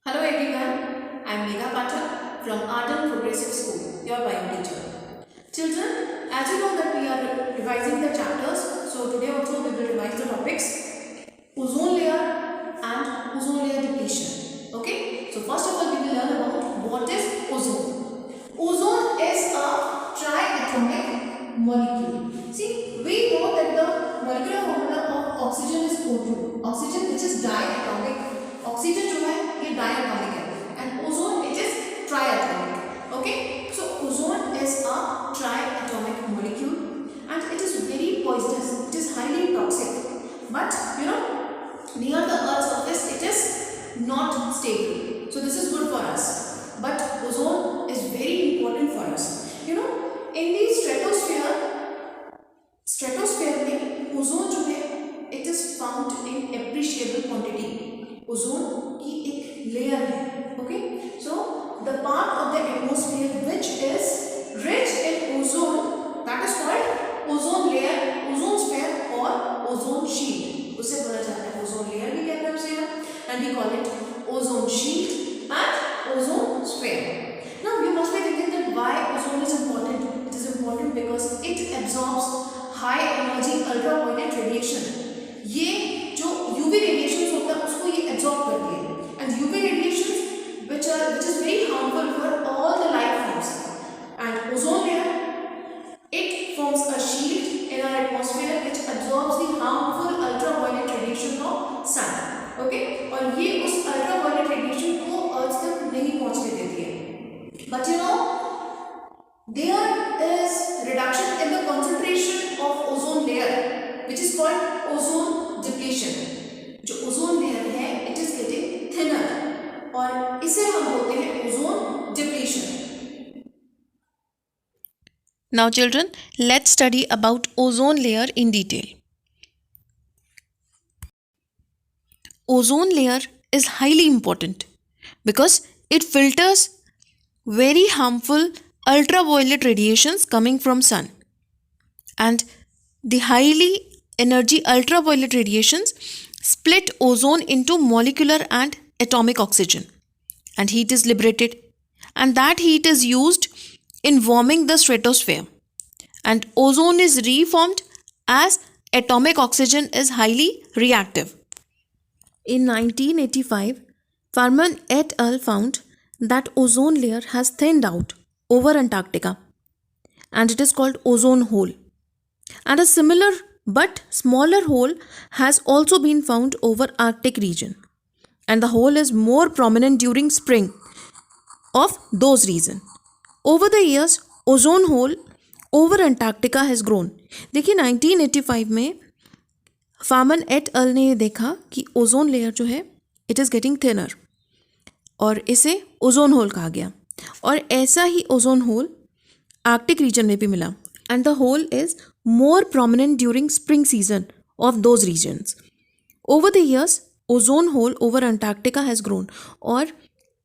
Hello everyone, I am Megha Pathak from Art and Progressive School, your bio teacher. Children, as you know that we are revising the chapters, so today also we will revise the topics ozone layer and ozone layer depletion. Okay, so first of all we will learn about what is ozone. Ozone is a triatomic molecule. See, we know that the molecular formula of oxygen is O2. Oxygen which is diatomic. Oxygen जो है ये diatomic है and ozone it is ट्राइएटोमिक. Okay, so ozone is a ट्राइएटोमिक molecule and it is very poisonous, it is highly toxic, but near the earth's surface it is not stable, so this is good for us, but ozone is very important for us. In the stratosphere में ozone जो है it is found in appreciable quantity. Ozone की एक layer है. Okay, so the part of the atmosphere which is rich in ozone that is called ozone layer, ozone sphere और ozone sheet. उसे बोला जाता है ओजोन लेयर भी कहते हैं उसे, and we call it ozone sheet and ozone sphere. Now you must be thinking that why ozone is important. It is important because it absorbs high energy ultraviolet radiation. ये जो UV radiations होता है उसको ये absorb करती है, and UV radiations which is very harmful for all the life forms. And ozone layer, it forms a shield in our atmosphere which absorbs the harmful ultraviolet radiation of sun. Okay, और ये उस ultraviolet radiation को अर्थ तक नहीं पहुंचने देती है. But there is reduction in the concentration of ozone layer which is called ozone depletion. जो ozone layer है it is getting thinner और इसे हम बोलते हैं ozone depletion. Now children, let's study about ozone layer in detail. Ozone layer is highly important because it filters very harmful ultraviolet radiations coming from sun, and the highly energy ultraviolet radiations split ozone into molecular and atomic oxygen, and heat is liberated, and that heat is used in warming the stratosphere, and ozone is reformed as atomic oxygen is highly reactive. In 1985, Farman et al. Found that ozone layer has thinned out over Antarctica, and it is called ozone hole. And a similar but smaller hole has also been found over Arctic region, and the hole is more prominent during spring of those region. Over the years, ozone hole over Antarctica has grown. देखिए 1985 में फार्मन eight अल ने ये देखा कि ozone layer जो है it is getting thinner और इसे ओजोन होल कहा गया, और ऐसा ही ओजोन होल आर्कटिक रीजन में भी मिला, and the hole is more prominent during spring season of those regions. Over the years ozone hole over Antarctica has grown, और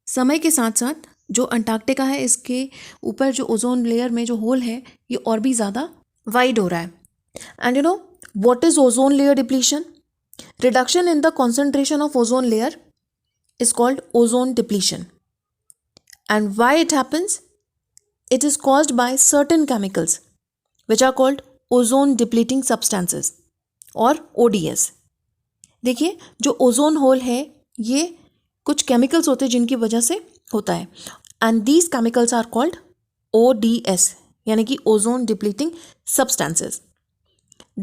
समय के साथ साथ जो अंटार्कटिका है इसके ऊपर जो ओजोन लेयर में जो होल है ये और भी ज़्यादा वाइड हो रहा है. And what is ozone layer depletion? Reduction in the concentration of ozone layer is called ozone depletion. And why it happens? It is caused by certain chemicals which are called ozone depleting substances or ODS. देखिए जो ozone hole है ये कुछ chemicals होते हैं जिनकी वजह से होता है, and these chemicals are called ODS यानी कि ozone depleting substances.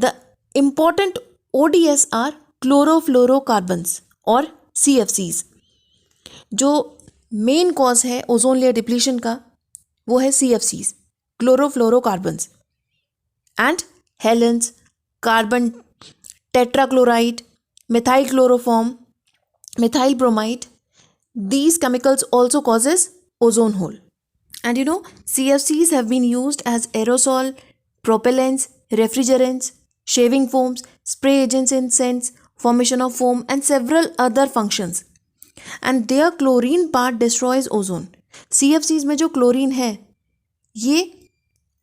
The important ODS are chlorofluorocarbons और CFCs. जो मेन कॉज है ओजोन लेयर डिप्लीशन का वो है CFCs, chlorofluorocarbons, and halons, carbon tetrachloride, methyl chloroform, methyl bromide. These chemicals also causes ozone hole. And CFCs have been used as aerosol, propellants, refrigerants, shaving foams, spray agents in scents, formation of foam, and several other functions. And their chlorine part destroys ozone. CFCs में जो chlorine है ये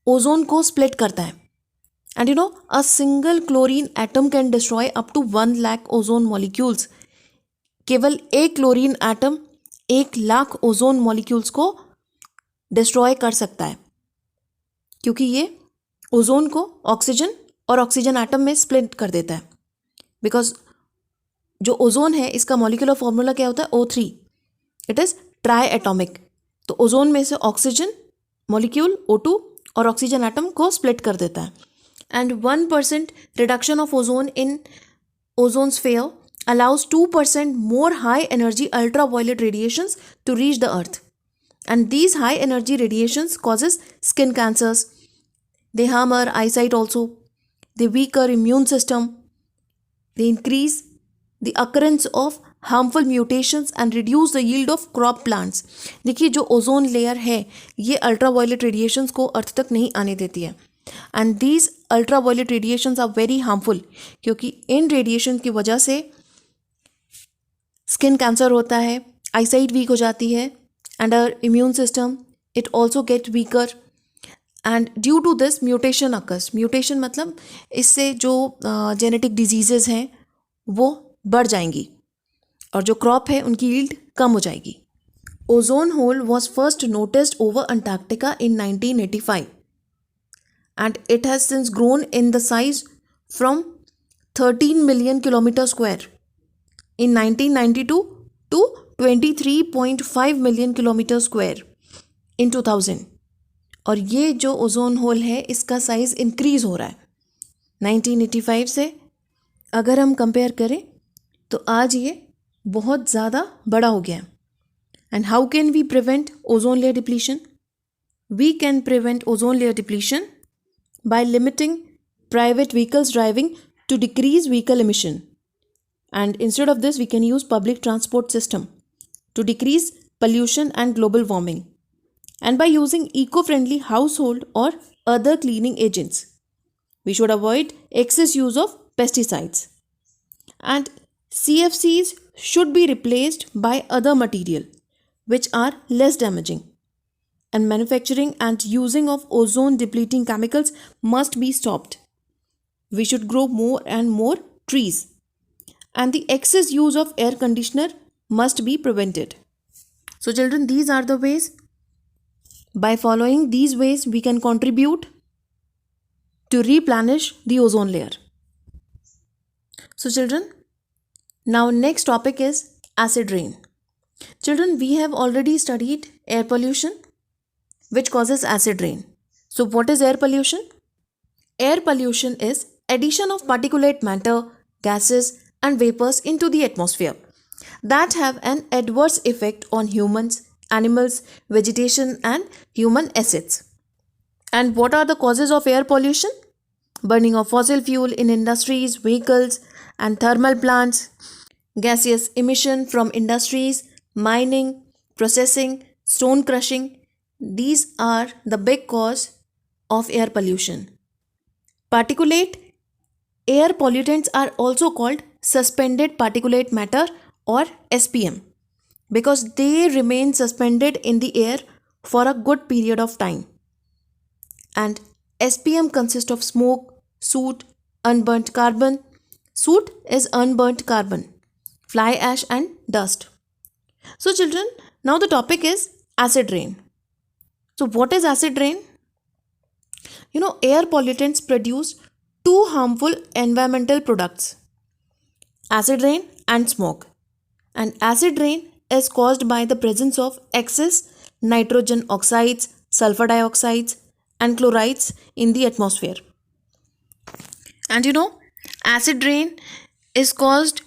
ozone को split करता है, and a single chlorine atom can destroy up to 1 lakh ozone molecules. केवल एक chlorine atom 1,00,000 ozone molecules को डिस्ट्रॉय कर सकता है, क्योंकि ये ओजोन को ऑक्सीजन और ऑक्सीजन एटम में स्प्लिट कर देता है. बिकॉज जो ओजोन है इसका मॉलिक्यूलर फॉर्मूला क्या होता है? O3. It is try atomic. तो ओजोन में से ऑक्सीजन मॉलिक्यूल O2 और ऑक्सीजन एटम को स्प्लिट कर देता है. And 1% reduction of ozone in ozone sphere allows 2% more high energy ultraviolet radiations to reach the earth. And these high energy radiations causes skin cancers. They harm our eyesight also. They weaken our immune system. They increase the occurrence of harmful mutations and reduce the yield of crop plants. देखिए जो ozone layer है ये ultraviolet radiations को अर्थ तक नहीं आने देती है. And these ultraviolet radiations are very harmful, क्योंकि इन रेडिएशन की वजह से स्किन कैंसर होता है, आईसाइट वीक हो जाती है, and our immune system it also get weaker. And due to this mutation occurs. Mutation मतलब इससे जो जेनेटिक डिजीजेज हैं वो बढ़ जाएंगी और जो क्रॉप है उनकी यील्ड कम हो जाएगी. Ozone hole was first noticed over Antarctica in 1985 and it has since grown in the size from 13 million kilometer square in 1992 to 23.5 million kilometer square in 2000. और ये जो ओजोन होल है इसका साइज़ इंक्रीज़ हो रहा है 1985 से. अगर हम कंपेयर करें तो आज ये बहुत ज़्यादा बड़ा हो गया है. And how can we prevent ozone layer depletion? We can prevent ozone layer depletion by limiting private vehicles driving to decrease vehicle emission. And instead of this, we can use public transport system to decrease pollution and global warming. And by using eco-friendly household or other cleaning agents. We should avoid excess use of pesticides. And CFCs should be replaced by other material which are less damaging. And manufacturing and using of ozone depleting chemicals must be stopped. We should grow more and more trees. And the excess use of air conditioner must be prevented. So children, these are the ways. By following these ways, we can contribute to replenish the ozone layer. So children, now next topic is acid rain. Children, we have already studied air pollution, which causes acid rain. So what is air pollution? Air pollution is addition of particulate matter, gases and vapors into the atmosphere that have an adverse effect on humans, animals, vegetation and human assets. And what are the causes of air pollution? Burning of fossil fuel in industries, vehicles and thermal plants, gaseous emission from industries, mining, processing, stone crushing. These are the big cause of air pollution. Particulate air pollutants are also called suspended particulate matter or SPM because they remain suspended in the air for a good period of time. And SPM consists of smoke, soot, unburnt carbon. Soot is unburnt carbon, fly ash and dust. So children, now the topic is acid rain. So what is acid rain? Air pollutants produce two harmful environmental products, acid rain and smoke. And acid rain is caused by the presence of excess nitrogen oxides, sulfur dioxides and chlorides in the atmosphere. And acid rain is caused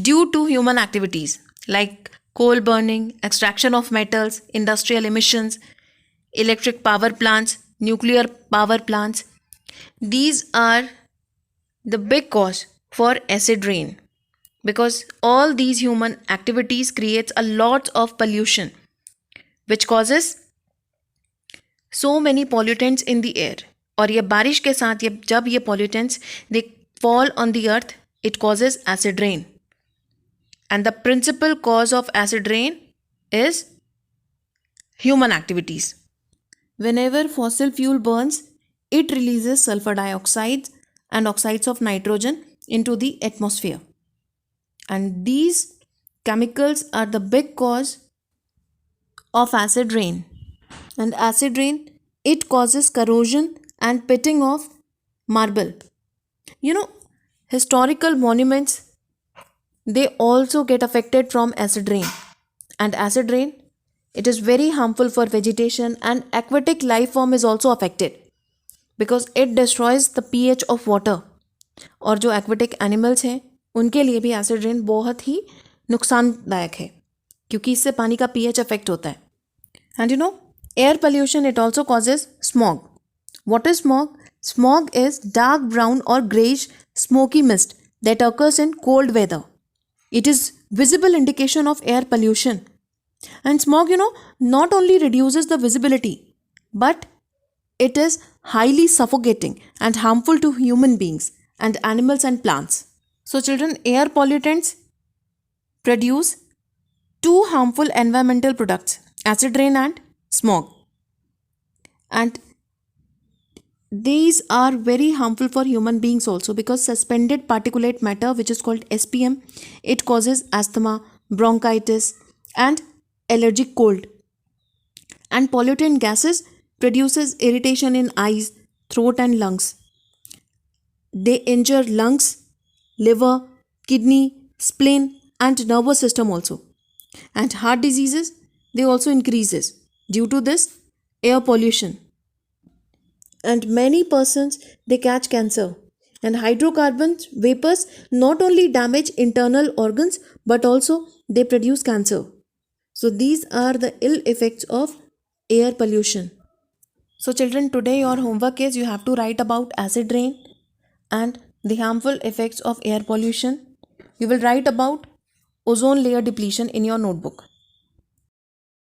due to human activities like coal burning, extraction of metals, industrial emissions, electric power plants, nuclear power plants. These are the big cause for acid rain because all these human activities creates a lot of pollution which causes so many pollutants in the air. और ये बारिश के साथ जब ये pollutants they fall on the earth, it causes acid rain. And the principal cause of acid rain is human activities. Whenever fossil fuel burns, it releases sulfur dioxide and oxides of nitrogen into the atmosphere. And these chemicals are the big cause of acid rain. And acid rain, it causes corrosion and pitting of marble. You know, historical monuments, they also get affected from acid rain. And acid rain, it is very harmful for vegetation, and aquatic life form is also affected because it destroys the pH of water. और जो aquatic animals हैं उनके लिए भी acid rain बहुत ही नुकसानदायक है क्योंकि इससे पानी का pH अफेक्ट होता है. And you know, air pollution, it also causes smog. What is smog? Smog is dark brown or grayish smoky mist that occurs in cold weather. It is visible indication of air pollution. And smog, not only reduces the visibility, but it is highly suffocating and harmful to human beings and animals and plants. So children, air pollutants produce two harmful environmental products, acid rain and smog. And these are very harmful for human beings also because suspended particulate matter, which is called SPM, it causes asthma, bronchitis and allergic cold. And pollutant gases produces irritation in eyes, throat and lungs. They injure lungs, liver, kidney, spleen and nervous system also. And heart diseases, they also increases due to this air pollution. And many persons, they catch cancer. And hydrocarbons vapors not only damage internal organs but also they produce cancer. So these are the ill effects of air pollution. So children, today your homework is you have to write about acid rain and the harmful effects of air pollution. You will write about ozone layer depletion in your notebook.